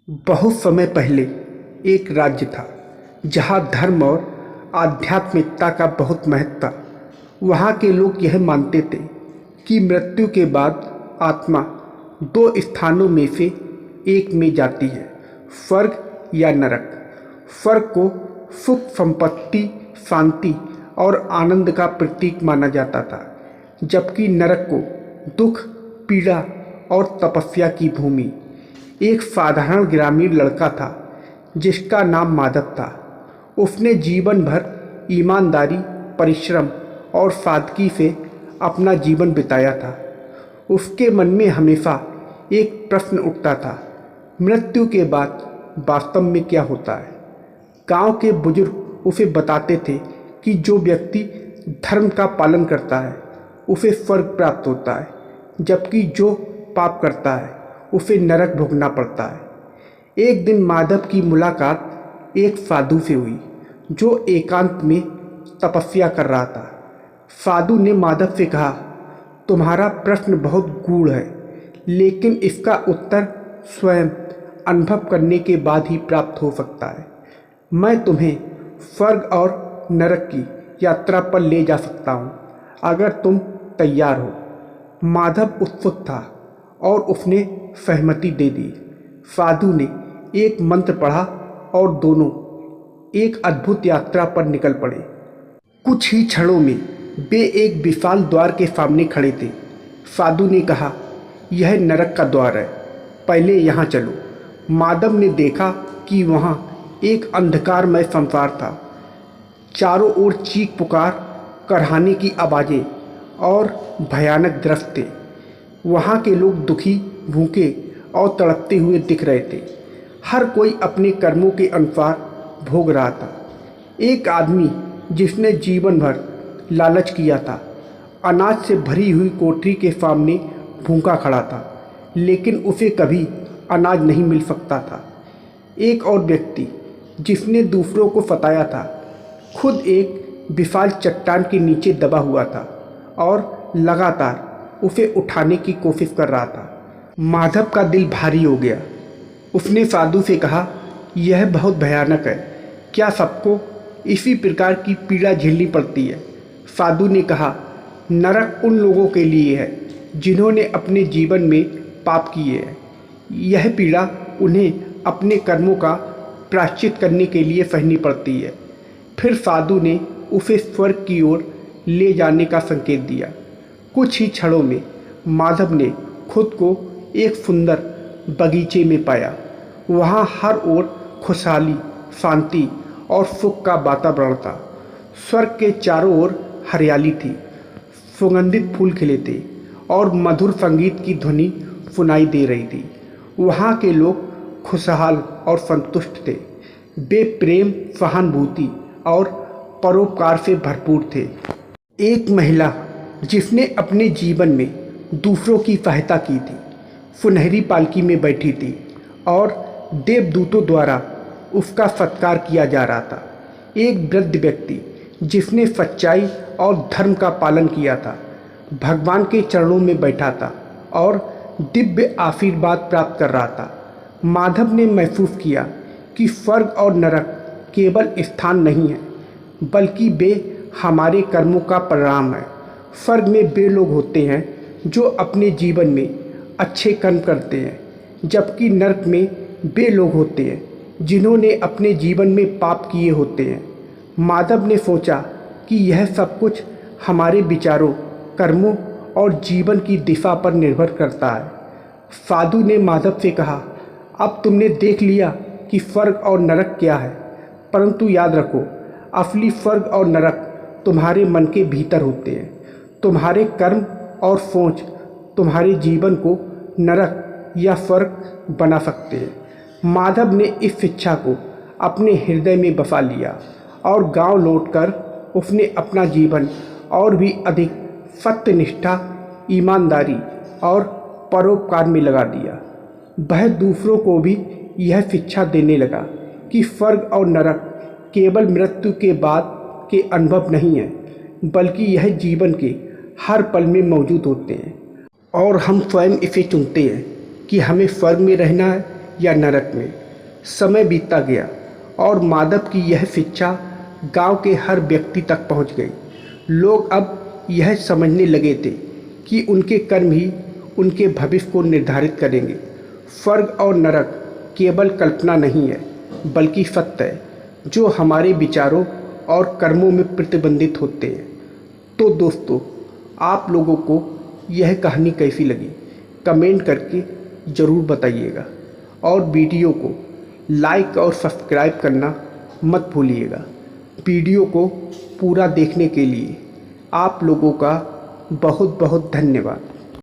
बहुत समय पहले एक राज्य था जहाँ धर्म और आध्यात्मिकता का बहुत महत्व था। वहाँ के लोग यह मानते थे कि मृत्यु के बाद आत्मा दो स्थानों में से एक में जाती है, स्वर्ग या नरक। स्वर्ग को सुख, संपत्ति, शांति और आनंद का प्रतीक माना जाता था, जबकि नरक को दुख, पीड़ा और तपस्या की भूमि। एक साधारण ग्रामीण लड़का था जिसका नाम माधव था। उसने जीवन भर ईमानदारी, परिश्रम और सादगी से अपना जीवन बिताया था। उसके मन में हमेशा एक प्रश्न उठता था, मृत्यु के बाद वास्तव में क्या होता है। गांव के बुजुर्ग उसे बताते थे कि जो व्यक्ति धर्म का पालन करता है उसे स्वर्ग प्राप्त होता है, जबकि जो पाप करता है उसे नरक भोगना पड़ता है। एक दिन माधव की मुलाकात एक साधु से हुई जो एकांत में तपस्या कर रहा था। साधु ने माधव से कहा, तुम्हारा प्रश्न बहुत गूढ़ है, लेकिन इसका उत्तर स्वयं अनुभव करने के बाद ही प्राप्त हो सकता है। मैं तुम्हें स्वर्ग और नरक की यात्रा पर ले जा सकता हूँ, अगर तुम तैयार हो। माधव उत्सुक था और उसने सहमति दे दी। साधु ने एक मंत्र पढ़ा और दोनों एक अद्भुत यात्रा पर निकल पड़े। कुछ ही क्षणों में वे एक विशाल द्वार के सामने खड़े थे। साधु ने कहा, यह नरक का द्वार है, पहले यहाँ चलो। माधव ने देखा कि वहाँ एक अंधकारमय संसार था। चारों ओर चीख पुकार, करहाने की आवाज़ें और भयानक दृश्य थे। वहाँ के लोग दुखी, भूखे और तड़पते हुए दिख रहे थे। हर कोई अपने कर्मों के अनुसार भोग रहा था। एक आदमी जिसने जीवन भर लालच किया था, अनाज से भरी हुई कोठरी के सामने भूखा खड़ा था, लेकिन उसे कभी अनाज नहीं मिल सकता था। एक और व्यक्ति जिसने दूसरों को सताया था, खुद एक विशाल चट्टान के नीचे दबा हुआ था और लगातार उसे उठाने की कोशिश कर रहा था। माधव का दिल भारी हो गया। उसने साधु से कहा, यह बहुत भयानक है, क्या सबको इसी प्रकार की पीड़ा झेलनी पड़ती है। साधु ने कहा, नरक उन लोगों के लिए है जिन्होंने अपने जीवन में पाप किए हैं। यह पीड़ा उन्हें अपने कर्मों का प्रायश्चित करने के लिए सहनी पड़ती है। फिर साधु ने उसे स्वर्ग की ओर ले जाने का संकेत दिया। कुछ ही क्षणों में माधव ने खुद को एक सुंदर बगीचे में पाया। वहाँ हर ओर खुशहाली, शांति और सुख का वातावरण था। स्वर्ग के चारों ओर हरियाली थी, सुगंधित फूल खिले थे और मधुर संगीत की ध्वनि सुनाई दे रही थी। वहाँ के लोग खुशहाल और संतुष्ट थे। वे प्रेम, सहानुभूति और परोपकार से भरपूर थे। एक महिला जिसने अपने जीवन में दूसरों की सहायता की थी, सुनहरी पालकी में बैठी थी और देवदूतों द्वारा उसका सत्कार किया जा रहा था। एक वृद्ध व्यक्ति जिसने सच्चाई और धर्म का पालन किया था, भगवान के चरणों में बैठा था और दिव्य आशीर्वाद प्राप्त कर रहा था। माधव ने महसूस किया कि स्वर्ग और नरक केवल स्थान नहीं है, बल्कि वे हमारे कर्मों का परिणाम है। स्वर्ग में वे लोग होते हैं जो अपने जीवन में अच्छे कर्म करते हैं, जबकि नरक में वे लोग होते हैं जिन्होंने अपने जीवन में पाप किए होते हैं। माधव ने सोचा कि यह सब कुछ हमारे विचारों, कर्मों और जीवन की दिशा पर निर्भर करता है। साधु ने माधव से कहा, अब तुमने देख लिया कि स्वर्ग और नरक क्या है, परंतु याद रखो, असली स्वर्ग और नरक तुम्हारे मन के भीतर होते हैं। तुम्हारे कर्म और सोच तुम्हारे जीवन को नरक या स्वर्ग बना सकते हैं। माधव ने इस शिक्षा को अपने हृदय में बसा लिया और गांव लौटकर उसने अपना जीवन और भी अधिक सत्यनिष्ठा, ईमानदारी और परोपकार में लगा दिया। वह दूसरों को भी यह शिक्षा देने लगा कि स्वर्ग और नरक केवल मृत्यु के बाद के अनुभव नहीं है, बल्कि यह जीवन के हर पल में मौजूद होते हैं और हम स्वयं इसे चुनते हैं कि हमें स्वर्ग में रहना है या नरक में। समय बीतता गया और माधव की यह शिक्षा गांव के हर व्यक्ति तक पहुंच गई। लोग अब यह समझने लगे थे कि उनके कर्म ही उनके भविष्य को निर्धारित करेंगे। स्वर्ग और नरक केवल कल्पना नहीं है, बल्कि सत्य है जो हमारे विचारों और कर्मों में प्रतिबंधित होते हैं। तो दोस्तों, आप लोगों को यह कहानी कैसी लगी कमेंट करके ज़रूर बताइएगा, और वीडियो को लाइक और सब्सक्राइब करना मत भूलिएगा। वीडियो को पूरा देखने के लिए आप लोगों का बहुत बहुत धन्यवाद।